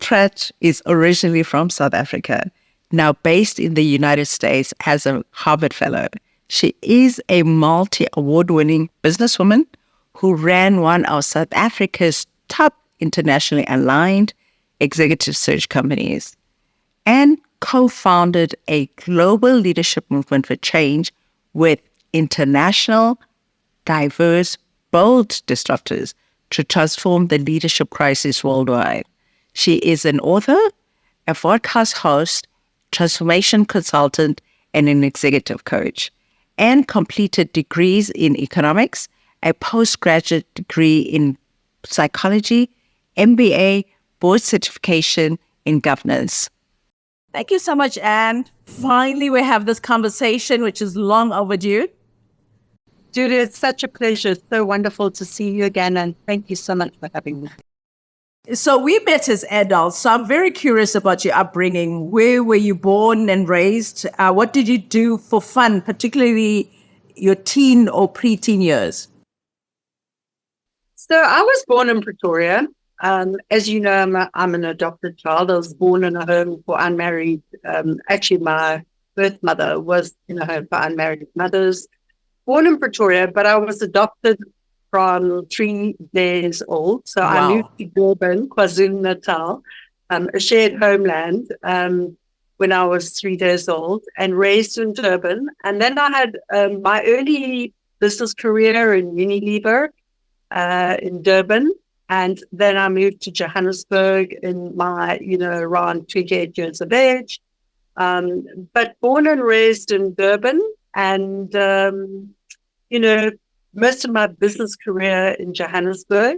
Pratt is originally from South Africa, now based in the United States as a Harvard Fellow. She is a multi-award-winning businesswoman who ran one of South Africa's top internationally aligned executive search companies and co-founded a global leadership movement for change with international, diverse, bold disruptors to transform the leadership crisis worldwide. She is an author, a Vodcast host, transformation consultant, and an executive coach, and completed degrees in economics, a postgraduate degree in psychology, MBA, board certification in governance. Thank you so much, Anne. Finally, we have this conversation, which is long overdue. Dudu, it's such a pleasure. So wonderful to see you again, and thank you so much for having me. So we met as adults, so I'm very curious about your upbringing. Where were you born and raised? What did you do for fun, particularly your teen or preteen years? So I was born in Pretoria. As you know, I'm an adopted child. I was born in a home for unmarried. Actually, my birth mother was in a home for unmarried mothers. Born in Pretoria, but I was adopted from 3 days old. So wow. I moved to Durban, KwaZulu-Natal, a shared homeland, when I was 3 days old and raised in Durban. And then I had my early business career in Unilever in Durban. And then I moved to Johannesburg in my, around 28 years of age. But born and raised in Durban and, most of my business career in Johannesburg.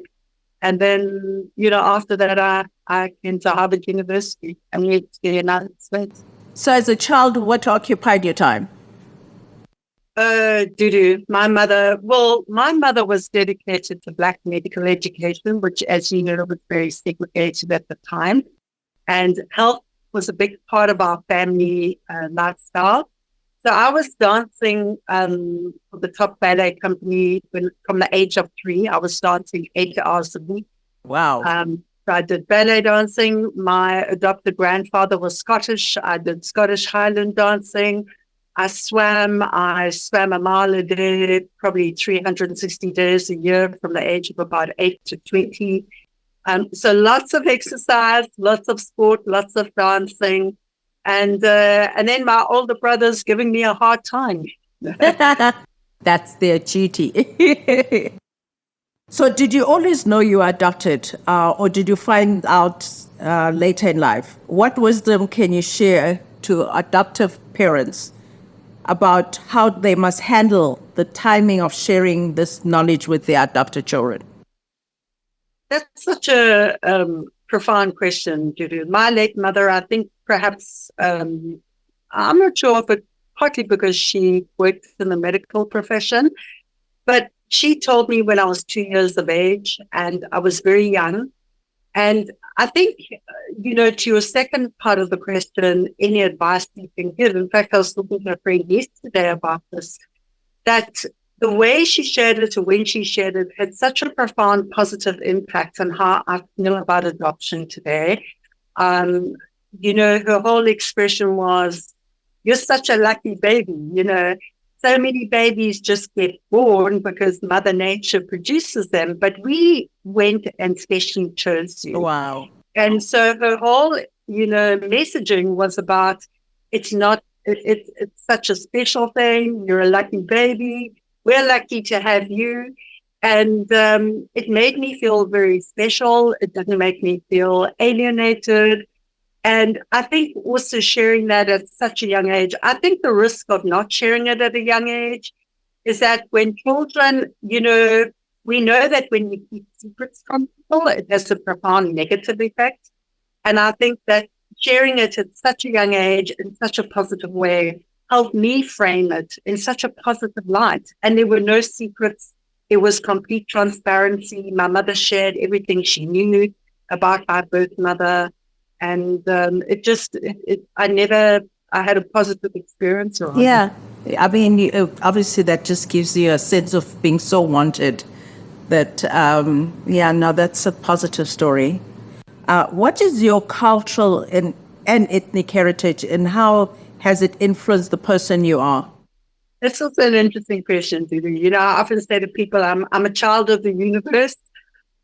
And then, after that, I came to Harvard University and moved to the United States. So as a child, what occupied your time? Dudu, my mother was dedicated to Black medical education, which, as you know, was very segregated at the time. And health was a big part of our family lifestyle. So I was dancing for the top ballet company from the age of 3. I was dancing 8 hours a week. Wow. So I did ballet dancing. My adopted grandfather was Scottish. I did Scottish Highland dancing. I swam a mile a day, probably 360 days a year from the age of about 8 to 20. So lots of exercise, lots of sport, lots of dancing. And then my older brother's giving me a hard time. That's their duty. So did you always know you were adopted or did you find out later in life? What wisdom can you share to adoptive parents about how they must handle the timing of sharing this knowledge with their adopted children? That's such a profound question, Dudu. My late mother, I think perhaps, I'm not sure, but partly because she worked in the medical profession, but she told me when I was 2 years of age and I was very young. And I think, to your second part of the question, any advice you can give. In fact, I was talking to a friend yesterday about this, that the way she shared it or when she shared it had such a profound positive impact on how I feel about adoption today. Her whole expression was, "You're such a lucky baby." So many babies just get born because Mother Nature produces them, but we went and specially chose you. Wow. And so her whole, messaging was about, it's such a special thing. You're a lucky baby. We're lucky to have you. And it made me feel very special. It didn't make me feel alienated. And I think also sharing that at such a young age, I think the risk of not sharing it at a young age is that when children, we know that when we keep secrets from people, it has a profound negative effect. And I think that sharing it at such a young age in such a positive way helped me frame it in such a positive light. And there were no secrets. It was complete transparency. My mother shared everything she knew about my birth mother. And I had a positive experience around it. I mean, obviously that just gives you a sense of being so wanted that, yeah, no, that's a positive story. What is your cultural and ethnic heritage, and how has it influenced the person you are? That's also an interesting question, Dudu. I often say to people, I'm a child of the universe.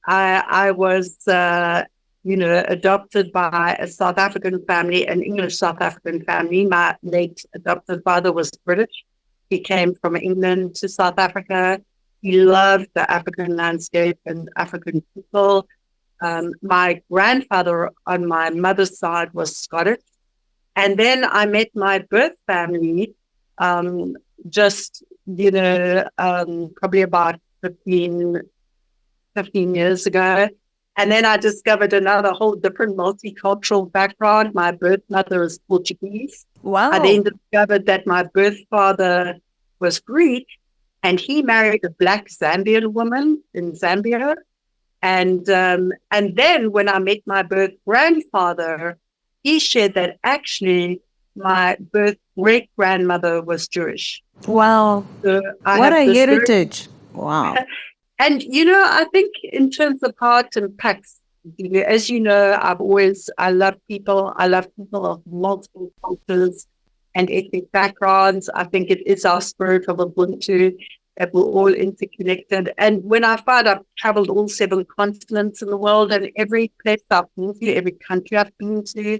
I was, adopted by a South African family, an English South African family. My late adopted father was British. He came from England to South Africa. He loved the African landscape and African people. My grandfather on my mother's side was Scottish. And then I met my birth family just, probably about 15 years ago. And then I discovered another whole different multicultural background. My birth mother is Portuguese. I Wow. then discovered that my birth father was Greek, and he married a black Zambian woman in Zambia. And then when I met my birth grandfather, he shared that actually my birth great grandmother was Jewish. Wow. So I What have a this very, heritage. Wow. and I think in terms of how it impacts, as you know, I love people. I love people of multiple cultures and ethnic backgrounds. I think it is our spirit of Ubuntu that we're all interconnected. And when I find I've traveled all 7 continents in the world, and every place I've been to, every country I've been to,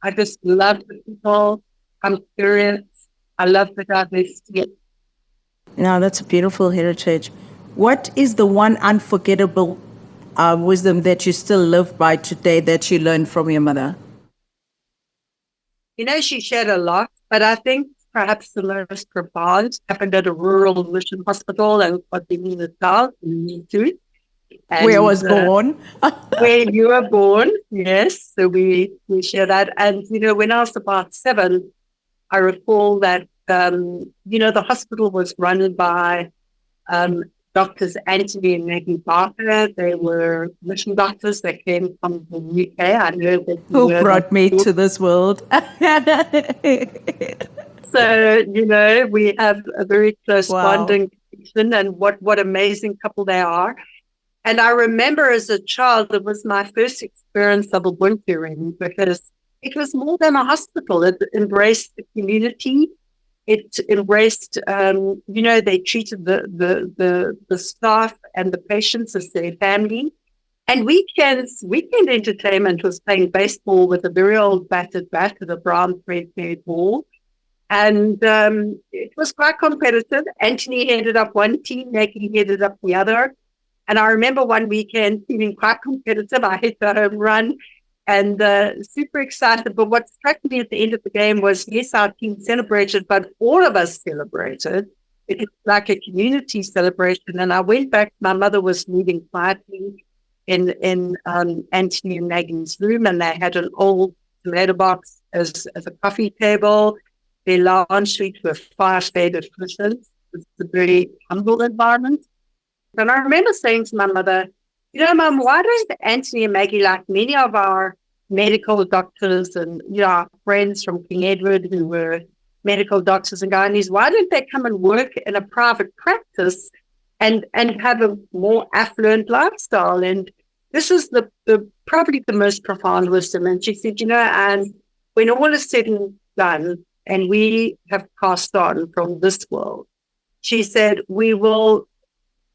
I just love the people. I'm curious. I love the diversity. Now, that's a beautiful heritage. What is the one unforgettable wisdom that you still live by today that you learned from your mother? She shared a lot, but I think perhaps the most profound happened at a rural mission hospital and what they mean the South in Nitu. Where I And was born. where you were born, yes. So we share that. And, when I was about 7, I recall that, the hospital was run by Doctors Anthony and Maggie Barker. They were mission doctors that came from the UK. I know that you Who were not brought me sure. to this world? So, we have a very close Wow. bonding connection, and what amazing couple they are. And I remember as a child, it was my first experience of Ubuntu really, because it was more than a hospital. It embraced the community. It embraced, they treated the staff and the patients as their family. And weekend entertainment was playing baseball with a very old battered bat with a brown threadbare ball. And it was quite competitive. Anthony headed up one team, Maggie headed up the other. And I remember one weekend feeling quite competitive. I hit the home run and super excited. But what struck me at the end of the game was, yes, our team celebrated, but all of us celebrated. It was like a community celebration. And I went back. My mother was reading quietly in Anthony and Maggie's room, and they had an old tomato box as a coffee table. Their lounge suite with fire-faded cushions. It's a very humble environment. And I remember saying to my mother, Mum, why don't Anthony and Maggie, like many of our medical doctors and, our friends from King Edward who were medical doctors and gynaes, why don't they come and work in a private practice and have a more affluent lifestyle? And this is the probably the most profound wisdom. And she said, and when all is said and done, and we have passed on from this world, she said, we will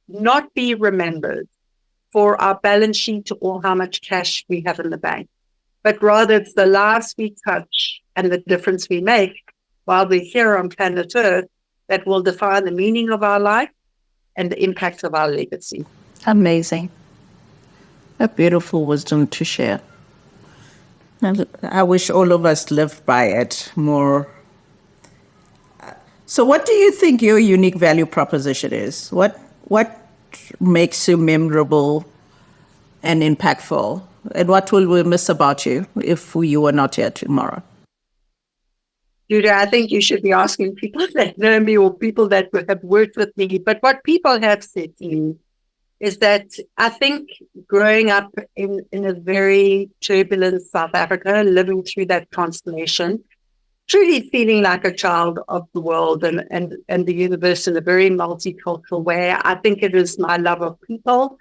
not be remembered for our balance sheet or how much cash we have in the bank, but rather it's the lives we touch and the difference we make while we're here on planet Earth that will define the meaning of our life and the impact of our legacy. Amazing. A beautiful wisdom to share. And I wish all of us lived by it more. So what do you think your unique value proposition is? What makes you memorable and impactful? And what will we miss about you if you were not here tomorrow? Judah, I think you should be asking people that know me or people that have worked with me. But what people have said to me is that I think growing up in a very turbulent South Africa, living through that transformation, truly feeling like a child of the world and the universe in a very multicultural way. I think it is my love of people.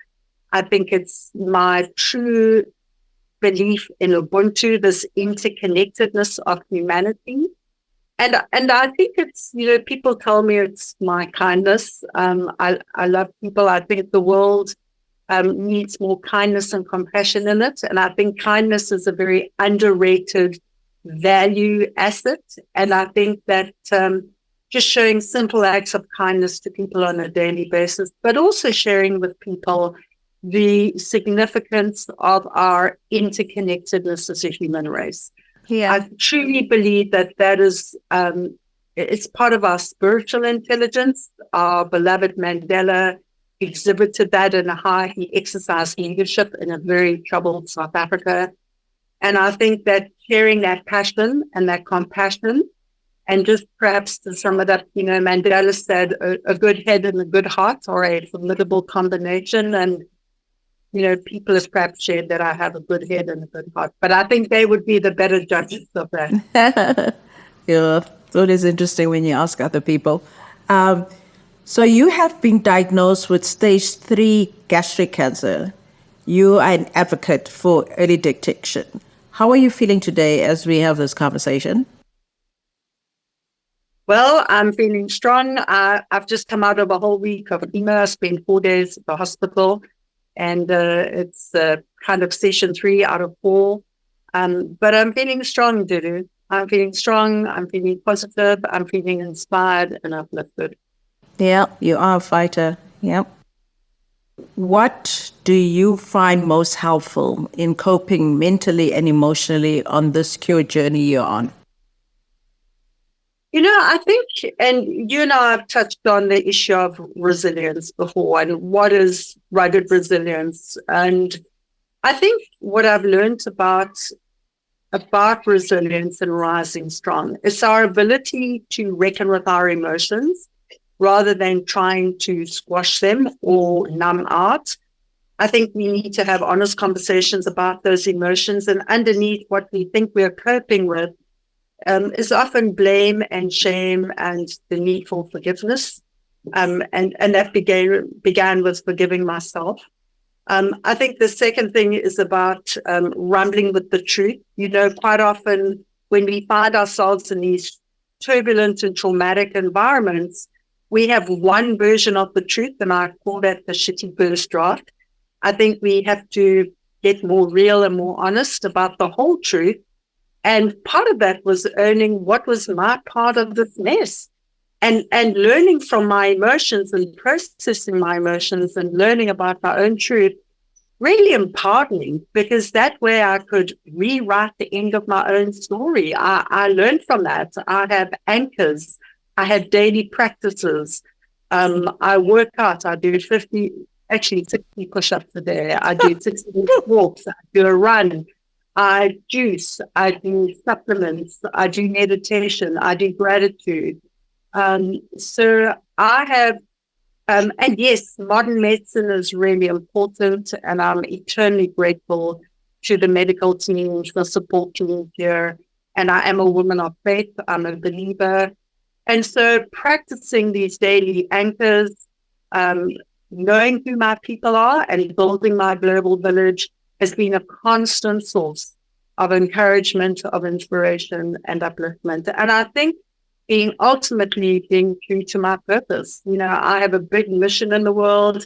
I think it's my true belief in Ubuntu, this interconnectedness of humanity. And I think it's, people tell me it's my kindness. I love people. I think the world needs more kindness and compassion in it. And I think kindness is a very underrated value asset. And I think that just showing simple acts of kindness to people on a daily basis, but also sharing with people the significance of our interconnectedness as a human race. Yeah. I truly believe that is, it's part of our spiritual intelligence. Our beloved Mandela exhibited that in how he exercised leadership in a very troubled South Africa. And I think that sharing that passion and that compassion, and just perhaps to sum it up, Mandela said a good head and a good heart are a formidable combination. And people have perhaps shared that I have a good head and a good heart, but I think they would be the better judges of that. Yeah, so it is interesting when you ask other people. So you have been diagnosed with stage 3 gastric cancer. You are an advocate for early detection. How are you feeling today as we have this conversation? Well, I'm feeling strong. I've just come out of a whole week of chemo. I spent 4 days at the hospital. And it's kind of session 3 out of 4. But I'm feeling strong, Dudu. I'm feeling strong. I'm feeling positive. I'm feeling inspired and uplifted. Yeah, you are a fighter. Yeah. What do you find most helpful in coping mentally and emotionally on this cure journey you're on? I think, and you and I have touched on the issue of resilience before and what is rugged resilience. And I think what I've learned about resilience and rising strong is our ability to reckon with our emotions rather than trying to squash them or numb out. I think we need to have honest conversations about those emotions, and underneath what we think we're coping with is often blame and shame and the need for forgiveness. And that began with forgiving myself. I think the second thing is about rumbling with the truth. Quite often when we find ourselves in these turbulent and traumatic environments, we have one version of the truth, and I call that the shitty first draft. I think we have to get more real and more honest about the whole truth. And part of that was owning what was my part of this mess and learning from my emotions and processing my emotions and learning about my own truth, really empowering, because that way I could rewrite the end of my own story. I learned from that. I have anchors. I have daily practices. I work out. I do 60 push-ups a day. I do 60 walks. I do a run. I juice, I do supplements, I do meditation, I do gratitude. So I have, and yes, modern medicine is really important, and I'm eternally grateful to the medical teams, the support team here. And I am a woman of faith, I'm a believer. And so practicing these daily anchors, knowing who my people are and building my global village has been a constant source of encouragement, of inspiration, and upliftment. And I think ultimately being true to my purpose. I have a big mission in the world.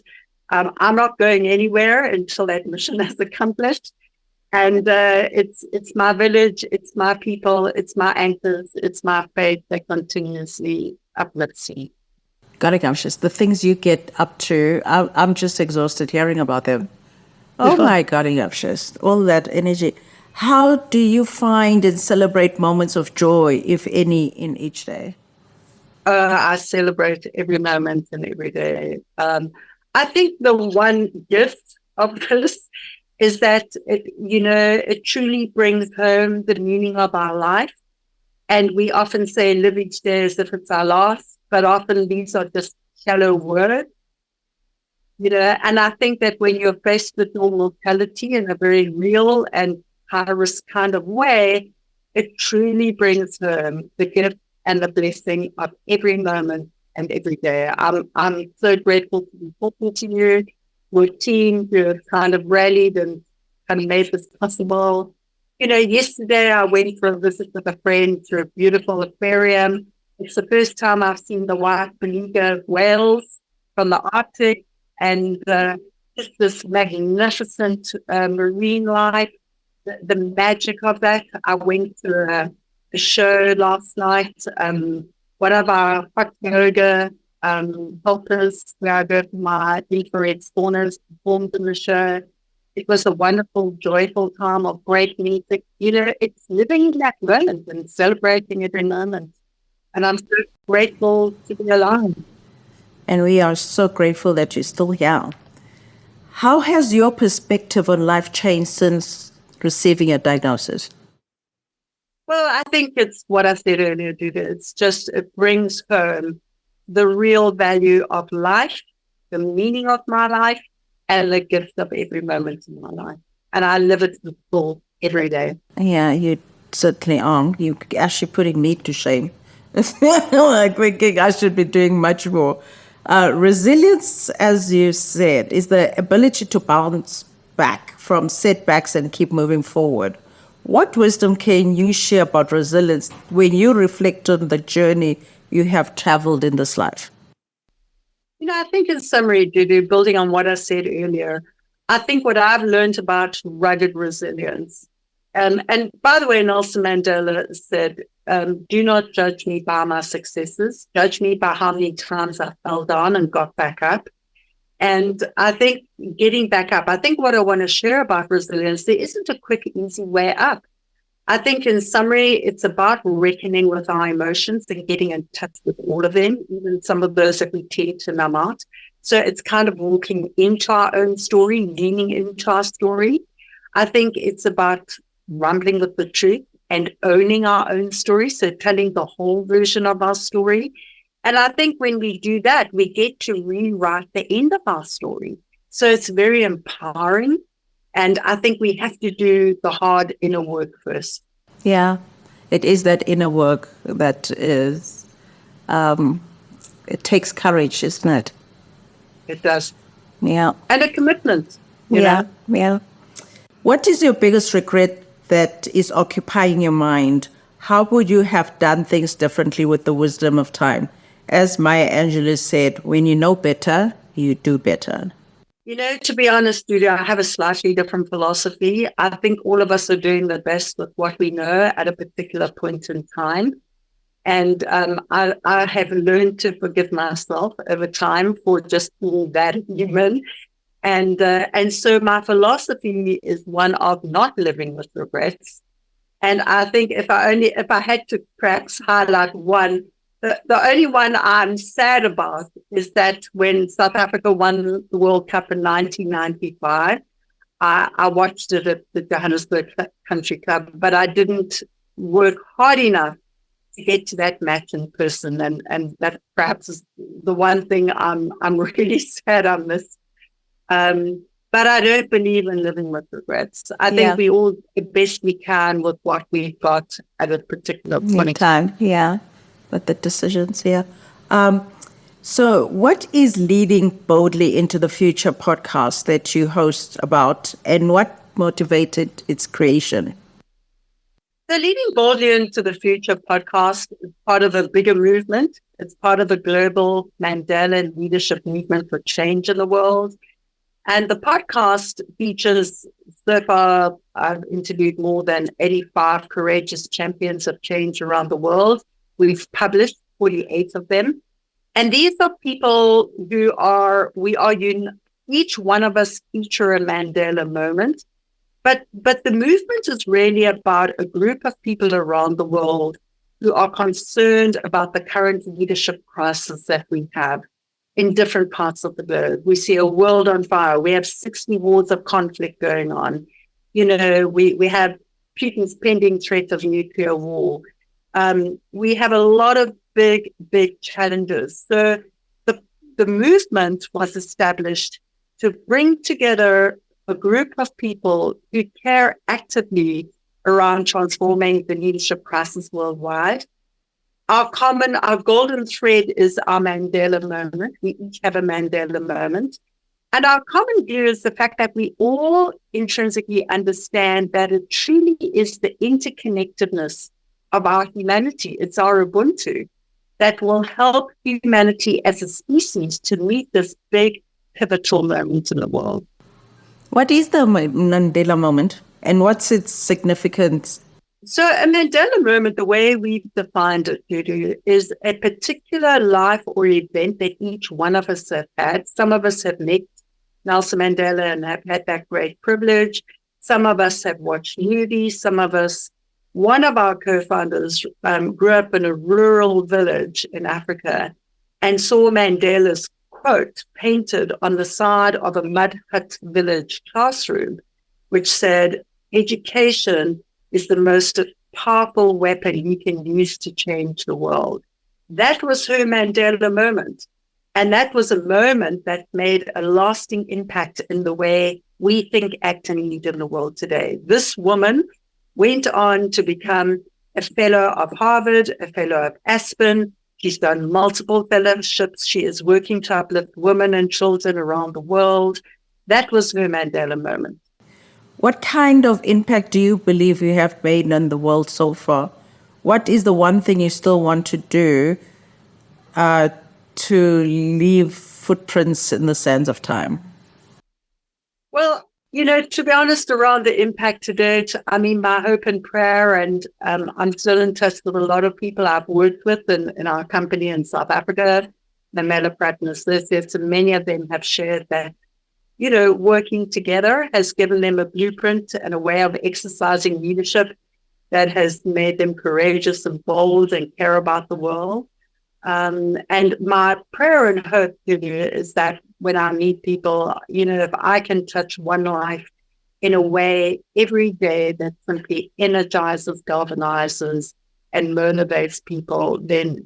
I'm not going anywhere until that mission is accomplished. And it's my village, it's my people, it's my anchors, it's my faith that continuously uplifts me. Gotta conscious, the things you get up to, I'm just exhausted hearing about them. Oh my God, just all that energy. How do you find and celebrate moments of joy, if any, in each day? I celebrate every moment and every day. I think the one gift of this is that it truly brings home the meaning of our life. And we often say live each day as if it's our last, but often these are just shallow words. And I think that when you're faced with mortality in a very real and high risk kind of way, it truly brings home the gift and the blessing of every moment and every day. I'm so grateful to be talking to you, your team who have kind of rallied and kind of made this possible. Yesterday I went for a visit with a friend to a beautiful aquarium. It's the first time I've seen the white beluga whales from the Arctic, and just this magnificent marine life, the magic of that. I went to a show last night. One of our hot yoga helpers, where I go for my infrared saunas, performed in the show. It was a wonderful, joyful time of great music. It's living in that moment and celebrating every moment. And I'm so grateful to be alive. And we are so grateful that you're still here. How has your perspective on life changed since receiving a diagnosis? Well, I think it's what I said earlier, Dudu. It brings home the real value of life, the meaning of my life, and the gift of every moment in my life. And I live it to the full every day. Yeah, you certainly are. You're actually putting me to shame. Like thinking I should be doing much more. Resilience, as you said, is the ability to bounce back from setbacks and keep moving forward. What wisdom can you share about resilience when you reflect on the journey you have traveled in this life? I think in summary, Dudu, building on what I said earlier, I think what I've learned about rugged resilience, and by the way, Nelson Mandela said, do not judge me by my successes, judge me by how many times I fell down and got back up. And I think getting back up, I think what I want to share about resilience, there isn't a quick, easy way up. I think in summary, it's about reckoning with our emotions and getting in touch with all of them, even some of those that we tend to numb out. So it's kind of walking into our own story, leaning into our story. I think it's about rumbling with the truth and owning our own story, so telling the whole version of our story. And I think when we do that, we get to rewrite the end of our story. So it's very empowering. And I think we have to do the hard inner work first. Yeah, it is that inner work that is, it takes courage, isn't it? It does. Yeah. And a commitment. Yeah. What is your biggest regret that is occupying your mind? How would you have done things differently with the wisdom of time? As Maya Angelou said, when you know better, you do better. To be honest, Dudu, I have a slightly different philosophy. I think all of us are doing the best with what we know at a particular point in time. And I have learned to forgive myself over time for just being that human. And so my philosophy is one of not living with regrets. And I think if I had to perhaps highlight one, the only one I'm sad about is that when South Africa won the World Cup in 1995, I watched it at the Johannesburg Country Club, but I didn't work hard enough to get to that match in person. And that perhaps is the one thing I'm really sad I missed. But I don't believe in living with regrets. I think we all do the best we can with what we've got at a particular point in time. Yeah. But the decisions here. So what is Leading Boldly into the Future podcast that you host about, and what motivated its creation? The Leading Boldly into the Future podcast is part of a bigger movement. It's part of a global Mandela leadership movement for change in the world. And the podcast features, so far, I've interviewed more than 85 courageous champions of change around the world. We've published 48 of them. And these are people who each one of us feature a Mandela moment. But the movement is really about a group of people around the world who are concerned about the current leadership crisis that we have in different parts of the globe. We see a world on fire. We have 60 wars of conflict going on. We have Putin's pending threat of nuclear war. We have a lot of big challenges. So the movement was established to bring together a group of people who care actively around transforming the leadership crisis worldwide. Our golden thread is our Mandela moment. We each have a Mandela moment. And our common view is the fact that we all intrinsically understand that it truly is the interconnectedness of our humanity. It's our Ubuntu that will help humanity as a species to meet this big pivotal moment in the world. What is the Mandela moment and what's its significance? So a Mandela moment, the way we've defined it, Dudu, is a particular life or event that each one of us have had. Some of us have met Nelson Mandela and have had that great privilege. Some of us have watched movies. Some of us, one of our co-founders grew up in a rural village in Africa and saw Mandela's quote painted on the side of a mud hut village classroom, which said, "Education is the most powerful weapon you can use to change the world." That was her Mandela moment. And that was a moment that made a lasting impact in the way we think, act, and lead in the world today. This woman went on to become a fellow of Harvard, a fellow of Aspen. She's done multiple fellowships. She is working to uplift women and children around the world. That was her Mandela moment. What kind of impact do you believe you have made on the world so far? What is the one thing you still want to do to leave footprints in the sands of time? Well, to be honest, around the impact to date, my hope and prayer, and I'm still in touch with a lot of people I've worked with in our company in South Africa, Mandela Pratt and Associates, and many of them have shared that, working together has given them a blueprint and a way of exercising leadership that has made them courageous and bold and care about the world. And my prayer and hope is that when I meet people, if I can touch one life in a way every day that simply energizes, galvanizes, and motivates people, then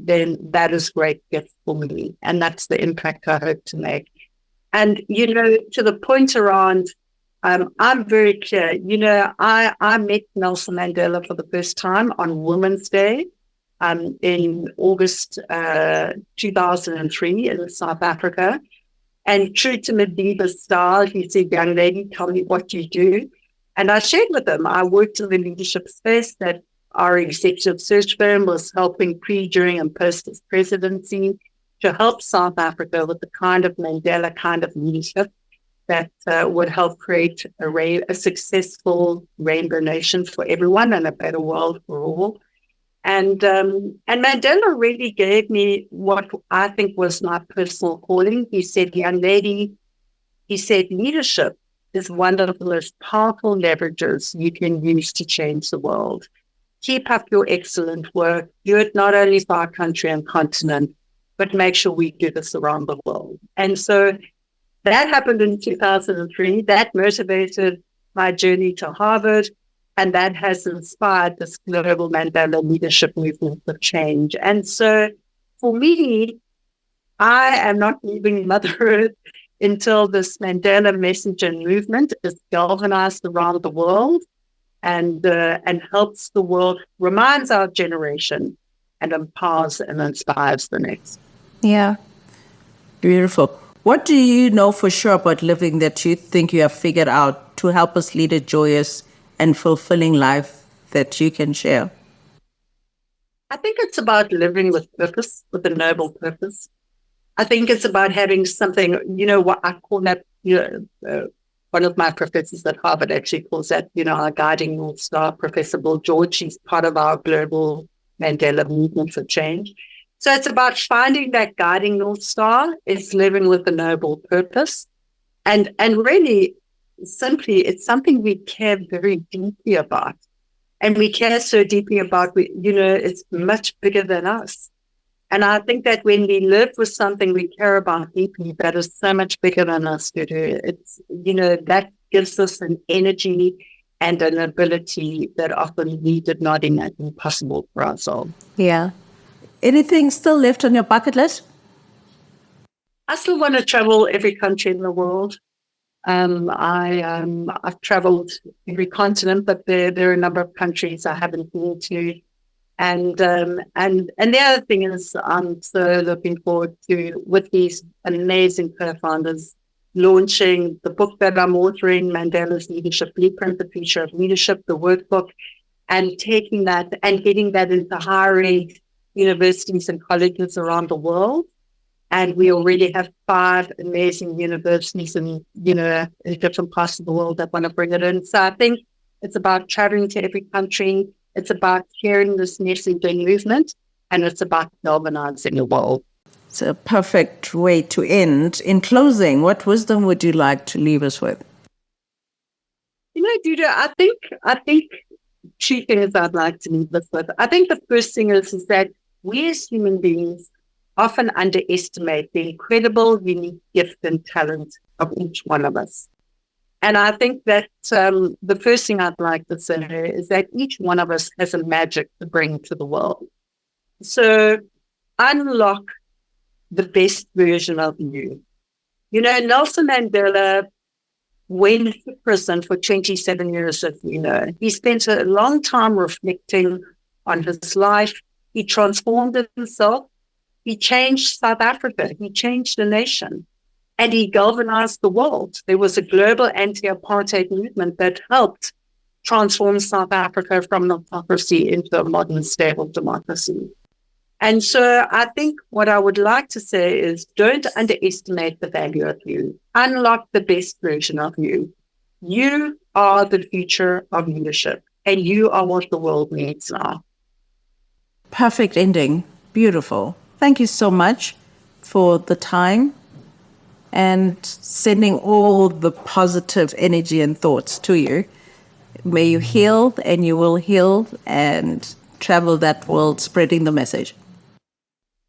that is great gift for me. And that's the impact I hope to make. And, to the point around, I'm very clear. I met Nelson Mandela for the first time on Women's Day. In August 2003 in South Africa. And true to Madiba's style, he said, "Young lady, tell me what you do." And I shared with him, I worked in the leadership space that our executive search firm was helping during, and post his presidency to help South Africa with the kind of Mandela kind of leadership that would help create a successful rainbow nation for everyone and a better world for all. And Mandela really gave me what I think was my personal calling. He said, "Young lady," he said, "leadership is one of the most powerful leverages you can use to change the world. Keep up your excellent work. Do it not only for our country and continent, but make sure we do this around the world." And so that happened in 2003. That motivated my journey to Harvard. And that has inspired this global Mandela leadership movement for change. And so for me, I am not leaving Mother Earth until this Mandela message and movement is galvanized around the world and helps the world, reminds our generation, and empowers and inspires the next. Yeah. Beautiful. What do you know for sure about living that you think you have figured out to help us lead a joyous and fulfilling life that you can share? I think it's about living with purpose, with a noble purpose. I think it's about having something, what I call that, one of my professors at Harvard actually calls that, our guiding North Star, Professor Bill George. He's part of our global Mandela movement for change. So it's about finding that guiding North Star. It's living with a noble purpose. And really, simply, it's something we care very deeply about. And we care so deeply about, it's much bigger than us. And I think that when we live with something we care about deeply, that is so much bigger than us to do. It's, that gives us an energy and an ability that often we did not imagine possible for ourselves. Yeah. Anything still left on your bucket list? I still want to travel every country in the world. I've traveled every continent, but there are a number of countries I haven't been to. And the other thing is, I'm so looking forward to, with these amazing co-founders, launching the book that I'm authoring, Mandela's Leadership Blueprint, The Future of Leadership, the workbook, and taking that and getting that into higher-ed universities and colleges around the world. And we already have 5 amazing universities in different parts of the world that want to bring it in. So I think it's about traveling to every country. It's about sharing this messaging movement, and it's about galvanizing the world. It's a perfect way to end. In closing, what wisdom would you like to leave us with? Dudu, I think 2 things I'd like to leave us with. I think the first thing is that we as human beings often underestimate the incredible, unique gift and talent of each one of us. And I think that the first thing I'd like to say is that each one of us has a magic to bring to the world. So unlock the best version of you. Nelson Mandela went to prison for 27 years, as you know. He spent a long time reflecting on his life. He transformed himself. He changed South Africa. He changed the nation. And he galvanized the world. There was a global anti-apartheid movement that helped transform South Africa from an autocracy into a modern, stable democracy. And so I think what I would like to say is, don't underestimate the value of you. Unlock the best version of you. You are the future of leadership, and you are what the world needs now. Perfect ending. Beautiful. Thank you so much for the time and sending all the positive energy and thoughts to you. May you heal, and you will heal and travel that world spreading the message.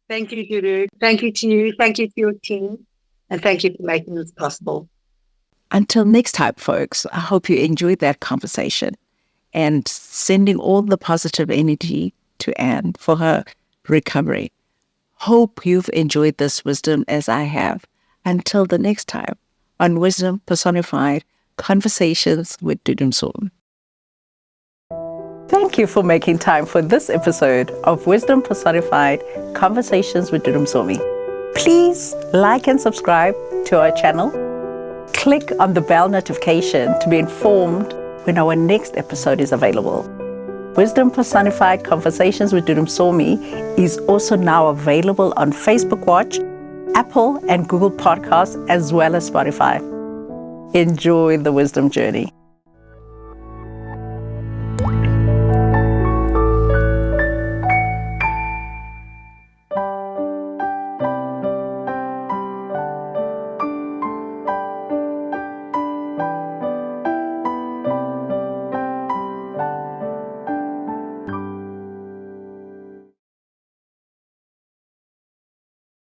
Thank you, Dudu. Thank you to you. Thank you to your team. And thank you for making this possible. Until next time, folks, I hope you enjoyed that conversation, and sending all the positive energy to Anne for her recovery. Hope you've enjoyed this wisdom as I have. Until the next time on Wisdom Personified, Conversations with Dudu Msomi. Thank you for making time for this episode of Wisdom Personified, Conversations with Dudu Msomi. Please like and subscribe to our channel. Click on the bell notification to be informed when our next episode is available. Wisdom Personified, Conversations with Dudu Msomi is also now available on Facebook Watch, Apple and Google Podcasts, as well as Spotify. Enjoy the wisdom journey.